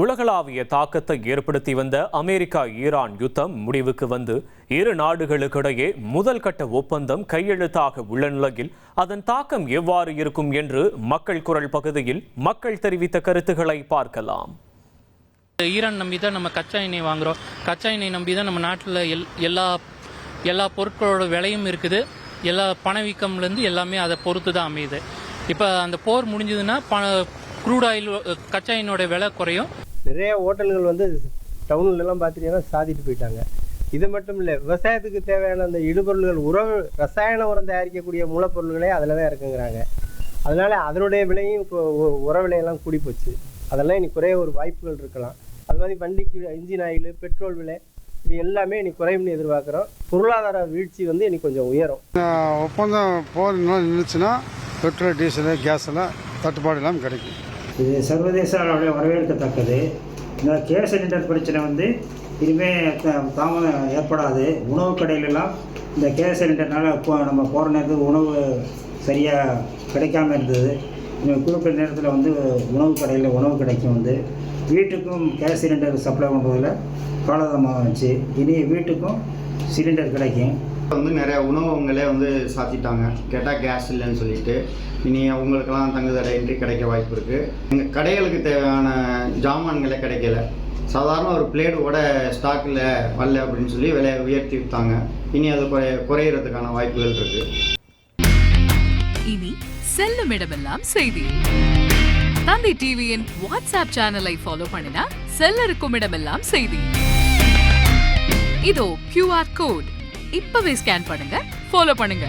உலகளாவிய தாக்கத்தை ஏற்படுத்தி வந்த அமெரிக்கா ஈரான் யுத்தம் முடிவுக்கு வந்து இரு நாடுகளுக்கிடையே முதல் கட்ட ஒப்பந்தம் கையெழுத்தாக உள்ள நிலையில் அதன் தாக்கம் எவ்வாறு இருக்கும் என்று மக்கள் குரல் பகுதியில் மக்கள் தெரிவித்த கருத்துக்களை பார்க்கலாம். ஈரான் நம்பி தான் நம்ம கச்சா எண்ணெய் வாங்குறோம். கச்சா எண்ணெய் நம்பி தான் நம்ம நாட்டில் எல்லா பொருட்களோட விலையும் இருக்குது. எல்லா பணவீக்கம்லேருந்து எல்லாமே அதை பொறுத்து தான் அமையுது. இப்போ அந்த போர் முடிஞ்சதுன்னா க்ரூட் ஆயில் கச்சா எண்ணெயோட விலை குறையும். நிறைய ஹோட்டல்கள் டவுன்லலாம் பார்த்துட்டீங்கன்னா சாதிட்டு போயிட்டாங்க. இது மட்டும் இல்லை, விவசாயத்துக்கு தேவையான அந்த இடுபொருள்கள் ரசாயன உரம் தயாரிக்கக்கூடிய மூலப்பொருள்களே அதில் தான் இருக்குங்கிறாங்க. அதனால் அதனுடைய விலையும் இப்போ உர விலையெல்லாம் கூடி போச்சு. அதெல்லாம் இனி குறைய ஒரு வாய்ப்புகள் இருக்கலாம். அது மாதிரி வண்டிக்கு இன்ஜின் ஆயில், பெட்ரோல் விலை இது எல்லாமே இனி குறையும்னு எதிர்பார்க்குறோம். பொருளாதார வீழ்ச்சி இனி கொஞ்சம் உயரும். ஒப்பந்தம் போர் நின்றுச்சுன்னா பெட்ரோல், டீசலு, கேஸ் எல்லாம் தட்டுப்பாடு இல்லாமல் கிடைக்கும். இது சர்வதேச அளவில் வரவேற்கத்தக்கது. இந்த கேஸ் சிலிண்டர் பிரச்சனை இனிமேல் தாமதம் ஏற்படாது. உணவு கடையிலலாம் இந்த கேஸ் சிலிண்டர்னால நம்ம போகிற நேரத்துக்கு உணவு சரியாக கிடைக்காம இருந்தது. குறிப்பிட்ட நேரத்தில் உணவு கடையில் உணவு கிடைக்கும். வீட்டுக்கும் கேஸ் சிலிண்டர் சப்ளை பண்ணுறதுல காலதாமதம் ஆச்சு. இனி வீட்டுக்கும் சிலிண்டர் கிடைக்கும். நிறைய உணவகங்களே சாத்திட்டாங்க. கேட்டால் கேஸ் இல்லைன்னு சொல்லிட்டு இனி அவங்களுக்கெல்லாம் தங்குதடையின்றி கிடைக்க வாய்ப்பு இருக்குது. எங்கள் கடைகளுக்கு தேவையான ஜாமான்களே கிடைக்கல. சாதாரண ஒரு பிளேட்டோட ஸ்டாக்கில் வரல அப்படின்னு சொல்லி விலையை உயர்த்தி விட்டாங்க. இனி அது குறையிறதுக்கான வாய்ப்புகள் இருக்குது. இனி செல்லும் இடமெல்லாம் செய்தி. தந்தி டிவியின் வாட்ஸ்அப் சேனலை ஃபாலோ பண்ணினா செல்லருக்கும் இடமெல்லாம் செய்தி. இதோ QR கோட் இப்பவே ஸ்கேன் பண்ணுங்க, ஃபாலோ பண்ணுங்க.